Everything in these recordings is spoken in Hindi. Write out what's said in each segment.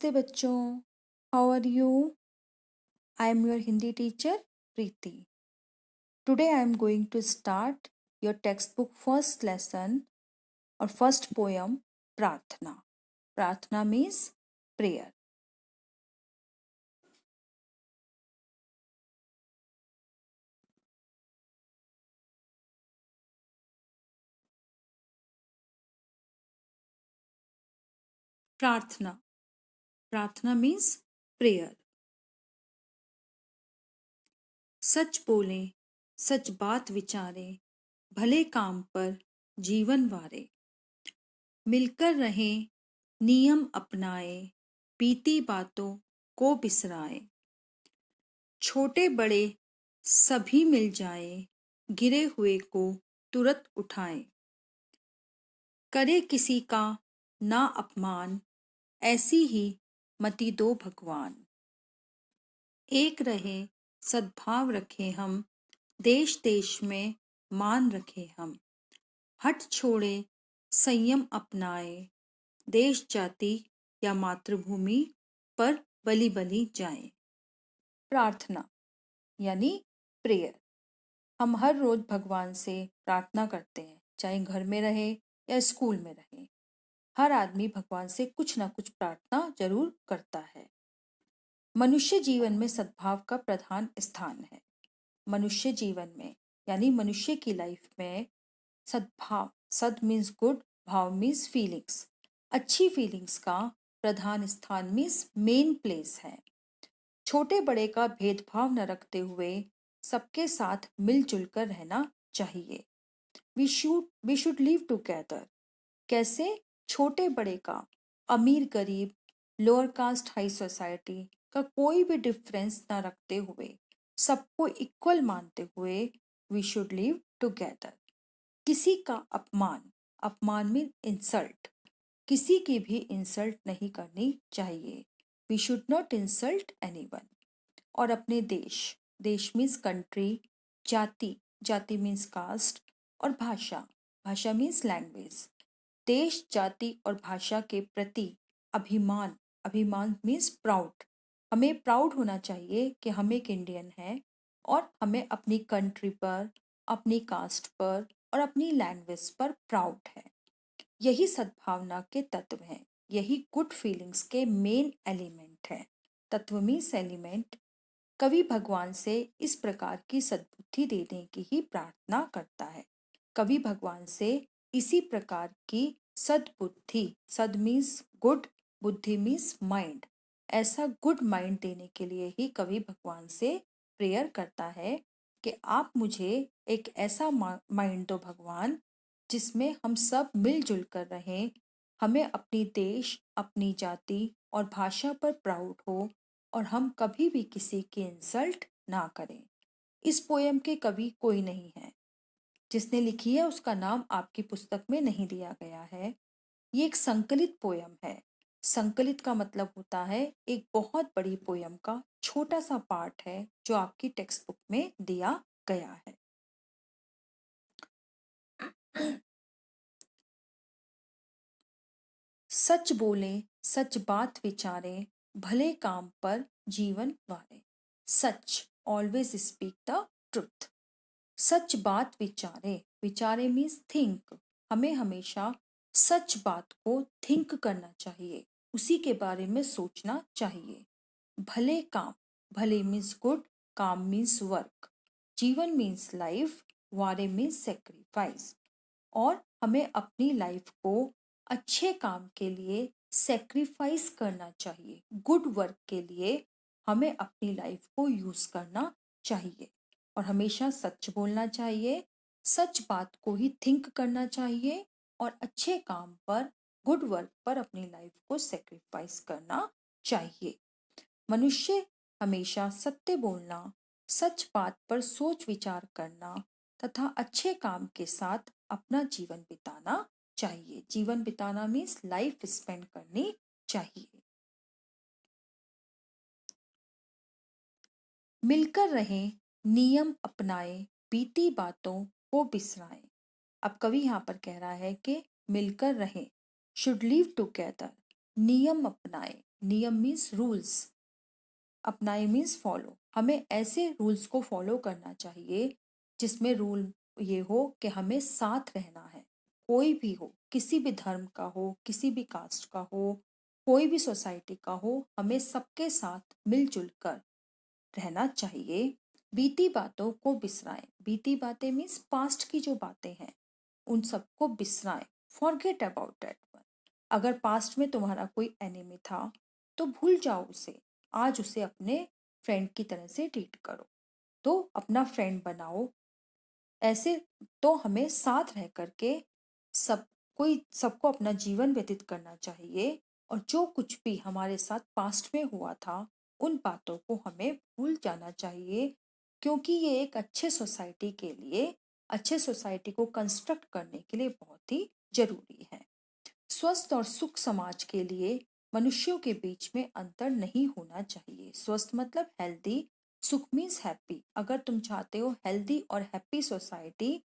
नमस्ते बच्चों, how are you? I am your Hindi teacher Preeti. Today I am going to start your textbook first lesson और फर्स्ट पोयम प्रार्थना. प्रार्थना मीन्स प्रेयर. प्रार्थना. प्रार्थना मीन्स प्रेयर. सच बोले, सच बात विचारे, भले काम पर जीवन वारे. मिलकर रहें, नियम अपनाए, बीती बातों को बिसराए. छोटे बड़े सभी मिल जाए, गिरे हुए को तुरंत उठाए. करे किसी का ना अपमान, ऐसी ही मति दो भगवान. एक रहे सद्भाव रखे हम, देश देश में मान रखे हम. हट छोड़े संयम अपनाए, देश जाति या मातृभूमि पर बलि बलि जाए. प्रार्थना यानी प्रेयर. हम हर रोज भगवान से प्रार्थना करते हैं, चाहे घर में रहे या स्कूल में रहे. हर आदमी भगवान से कुछ ना कुछ प्रार्थना जरूर करता है. मनुष्य जीवन में सद्भाव का प्रधान स्थान है. मनुष्य जीवन में यानी मनुष्य की लाइफ में सद्भाव, सद मीन्स गुड, भाव मीन्स फीलिंग्स, अच्छी फीलिंग्स का प्रधान स्थान मीन्स मेन प्लेस है. छोटे बड़े का भेदभाव न रखते हुए सबके साथ मिलजुल कर रहना चाहिए. We should live together. कैसे? छोटे बड़े का, अमीर गरीब, लोअर कास्ट हाई सोसाइटी का कोई भी डिफरेंस न रखते हुए, सबको इक्वल मानते हुए वी शुड लिव टुगेदर. किसी का अपमान, अपमान मीन इंसल्ट, किसी की भी इंसल्ट नहीं करनी चाहिए. We should not insult anyone. और अपने देश, देश मीन्स कंट्री, जाति, जाति मीन्स कास्ट, और भाषा, भाषा मीन्स लैंग्वेज. देश, जाति और भाषा के प्रति अभिमान, अभिमान मीन्स प्राउड. हमें प्राउड होना चाहिए कि हम एक इंडियन हैं और हमें अपनी कंट्री पर, अपनी कास्ट पर और अपनी लैंग्वेज पर प्राउड है. यही सद्भावना के तत्व हैं. यही गुड फीलिंग्स के मेन एलिमेंट है. तत्व मीन्स एलिमेंट. कवि भगवान से इस प्रकार की सद्बुद्धि देने की ही प्रार्थना करता है. कवि भगवान से इसी प्रकार की सद्बुद्धि, सद मीन्स गुड, बुद्धि मीन्स माइंड, ऐसा गुड माइंड देने के लिए ही कवि भगवान से प्रेयर करता है कि आप मुझे एक ऐसा माइंड दो भगवान जिसमें हम सब मिलजुल कर रहें. हमें अपनी देश, अपनी जाति और भाषा पर प्राउड हो और हम कभी भी किसी की इंसल्ट ना करें. इस पोयम के कवि कोई नहीं है. जिसने लिखी है उसका नाम आपकी पुस्तक में नहीं दिया गया है. ये एक संकलित पोयम है. संकलित का मतलब होता है एक बहुत बड़ी पोयम का छोटा सा पार्ट है जो आपकी टेक्स्ट बुक में दिया गया है. सच बोले, सच बात विचारे, भले काम पर जीवन वारे. सच, ऑलवेज स्पीक द ट्रुथ. सच बात विचारे, विचारे मीन्स थिंक. हमें हमेशा सच बात को थिंक करना चाहिए, उसी के बारे में सोचना चाहिए. भले काम, भले मीन्स गुड, काम मीन्स वर्क, जीवन मीन्स लाइफ, वारे मीन्स सेक्रीफाइस. और हमें अपनी लाइफ को अच्छे काम के लिए सेक्रीफाइस करना चाहिए. गुड वर्क के लिए हमें अपनी लाइफ को यूज करना चाहिए और हमेशा सच बोलना चाहिए. सच बात को ही थिंक करना चाहिए और अच्छे काम पर, गुड वर्क पर अपनी लाइफ को सेक्रीफाइस करना चाहिए. मनुष्य हमेशा सत्य बोलना, सच बात पर सोच विचार करना तथा अच्छे काम के साथ अपना जीवन बिताना चाहिए. जीवन बिताना मीन्स लाइफ स्पेंड करनी चाहिए. मिलकर रहें, नियम अपनाए, बीती बातों को बिसराएं. अब कवि यहाँ पर कह रहा है कि मिलकर रहें, शुड लिव टुगेदर. नियम अपनाए नियम मीन्स रूल्स, अपनाए मीन्स फॉलो। हमें ऐसे रूल्स को फॉलो करना चाहिए जिसमें रूल ये हो कि हमें साथ रहना है। कोई भी हो, किसी भी धर्म का हो, किसी भी कास्ट का हो, कोई भी सोसाइटी का हो, हमें सबके साथ मिलजुल कर रहना चाहिए। बीती बातों को बिसराएं। बीती बातें मीन्स पास्ट की जो बातें हैं उन सबको बिसराएं। Forget about that one. अगर पास्ट में तुम्हारा कोई एनिमी था तो भूल जाओ उसे। आज उसे अपने फ्रेंड की तरह से ट्रीट करो, तो अपना फ्रेंड बनाओ। ऐसे तो हमें साथ रह करके सब कोई सबको अपना जीवन व्यतीत करना चाहिए। और जो कुछ भी हमारे साथ पास्ट में हुआ था उन बातों को हमें भूल जाना चाहिए, क्योंकि ये एक अच्छे सोसाइटी के लिए, अच्छे सोसाइटी को कंस्ट्रक्ट करने के लिए बहुत ही जरूरी है। स्वस्थ और सुख समाज के लिए मनुष्यों के बीच में अंतर नहीं होना चाहिए। स्वस्थ मतलब हेल्दी, सुख मीन्स हैप्पी। अगर तुम चाहते हो हेल्दी और हैप्पी सोसाइटी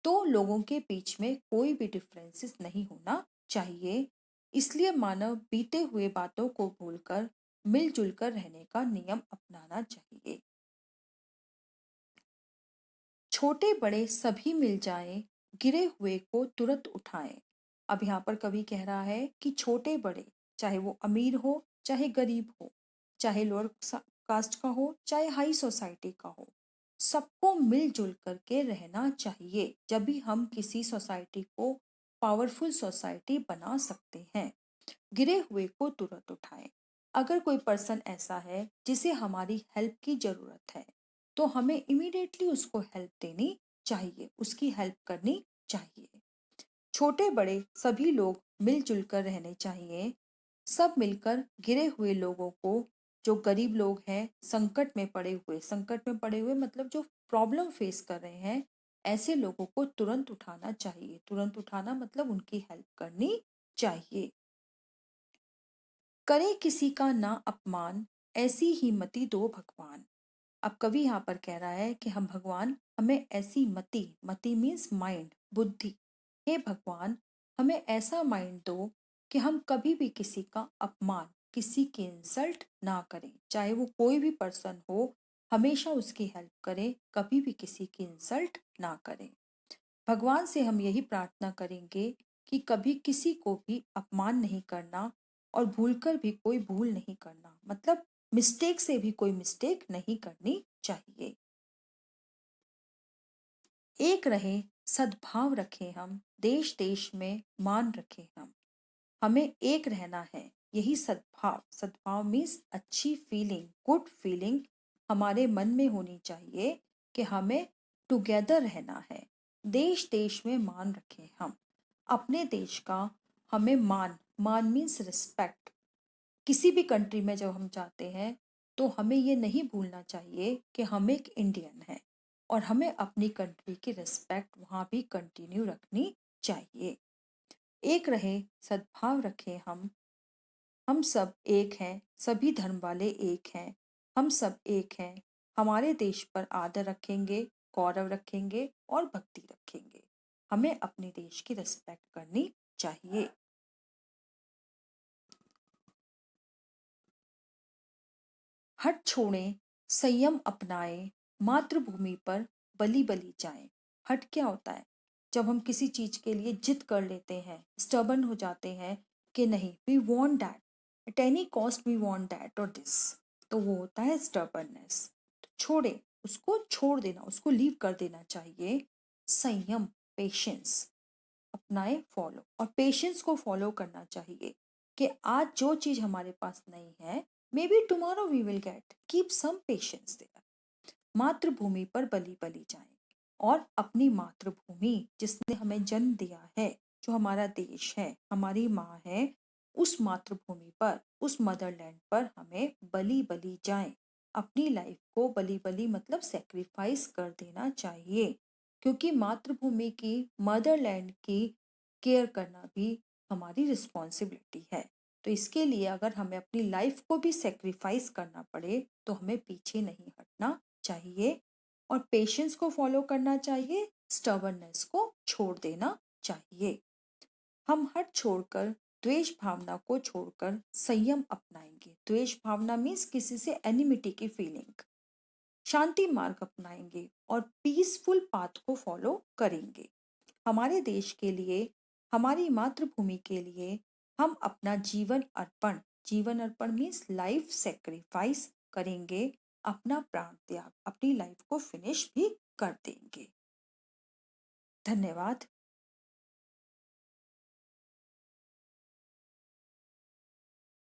तो लोगों के बीच में कोई भी डिफरेंसेस नहीं होना चाहिए। इसलिए मानव बीते हुए बातों को भूलकर मिलजुल कर रहने का नियम अपनाना चाहिए। छोटे बड़े सभी मिल जाएं, गिरे हुए को तुरंत उठाएं। अब यहाँ पर कवि कह रहा है कि छोटे बड़े, चाहे वो अमीर हो चाहे गरीब हो, चाहे लोअर कास्ट का हो चाहे हाई सोसाइटी का हो, सबको मिलजुल करके रहना चाहिए। जब भी हम किसी सोसाइटी को पावरफुल सोसाइटी बना सकते हैं। गिरे हुए को तुरंत उठाएं। अगर कोई पर्सन ऐसा है जिसे हमारी हेल्प की जरूरत है तो हमें इमीडिएटली उसको हेल्प देनी चाहिए, उसकी हेल्प करनी चाहिए। छोटे बड़े सभी लोग मिलजुल कर रहने चाहिए। सब मिलकर गिरे हुए लोगों को, जो गरीब लोग हैं, संकट में पड़े हुए मतलब जो प्रॉब्लम फेस कर रहे हैं, ऐसे लोगों को तुरंत उठाना चाहिए। तुरंत उठाना मतलब उनकी हेल्प करनी चाहिए। करे किसी का ना अपमान, ऐसी ही मति दो भगवान। अब कवि यहाँ पर कह रहा है कि हम भगवान, हमें ऐसी मति, मति मीन्स माइंड, बुद्धि, हे भगवान हमें ऐसा माइंड दो कि हम कभी भी किसी का अपमान, किसी की इंसल्ट ना करें। चाहे वो कोई भी पर्सन हो, हमेशा उसकी हेल्प करें, कभी भी किसी की इंसल्ट ना करें। भगवान से हम यही प्रार्थना करेंगे कि कभी किसी को भी अपमान नहीं करना और भूलकर भी कोई भूल नहीं करना, मतलब मिस्टेक से भी कोई मिस्टेक नहीं करनी चाहिए। एक रहे सद्भाव रखें हम, देश देश में मान रखें हम। हमें एक रहना है, यही सद्भाव। सद्भाव मीन्स अच्छी फीलिंग, गुड फीलिंग हमारे मन में होनी चाहिए कि हमें टुगेदर रहना है। देश देश में मान रखें हम। अपने देश का हमें मान, मान मीन्स रिस्पेक्ट। किसी भी कंट्री में जब हम जाते हैं तो हमें ये नहीं भूलना चाहिए कि हम एक इंडियन हैं और हमें अपनी कंट्री की रिस्पेक्ट वहाँ भी कंटिन्यू रखनी चाहिए। एक रहे सद्भाव रखें हम सब एक हैं, सभी धर्म वाले एक हैं, हम सब एक हैं। हमारे देश पर आदर रखेंगे, गौरव रखेंगे और भक्ति रखेंगे। हमें अपने देश की रिस्पेक्ट करनी चाहिए। हठ छोड़ें, संयम अपनाएं, मातृभूमि पर बलि बलि जाएं। हठ क्या होता है? जब हम किसी चीज के लिए जिद कर लेते हैं, स्टबर्न हो जाते हैं कि नहीं, we want that at any cost, we want that और दिस, तो वो होता है स्टबर्ननेस। तो छोड़े, उसको छोड़ देना, उसको लीव कर देना चाहिए। संयम, पेशेंस अपनाए, फॉलो, और पेशेंस को फॉलो करना चाहिए कि आज जो चीज हमारे पास नहीं है, maybe tomorrow we will get, keep some patience there. मातृभूमि पर बलि बलि जाएं, और अपनी मातृभूमि जिसने हमें जन्म दिया है, जो हमारा देश है, हमारी माँ है, उस मातृभूमि पर, उस मदरलैंड पर हमें बलि बलि जाएं। अपनी लाइफ को बलि बलि मतलब सेक्रीफाइस कर देना चाहिए, क्योंकि मातृभूमि की, मदरलैंड की केयर करना भी हमारी रिस्पॉन्सिबिलिटी है। तो इसके लिए अगर हमें अपनी लाइफ को भी सेक्रीफाइस करना पड़े तो हमें पीछे नहीं हटना चाहिए, और पेशेंस को फॉलो करना चाहिए, स्टबर्ननेस को छोड़ देना चाहिए। हम हट छोड़कर द्वेष भावना को छोड़कर संयम अपनाएंगे। द्वेष भावना मीन्स किसी से एनिमिटी की फीलिंग। शांति मार्ग अपनाएंगे और पीसफुल पाथ को फॉलो करेंगे। हमारे देश के लिए, हमारी मातृभूमि के लिए हम अपना जीवन अर्पण मीन्स लाइफ सेक्रीफाइस करेंगे, अपना प्राण त्याग, अपनी लाइफ को फिनिश भी कर देंगे। धन्यवाद।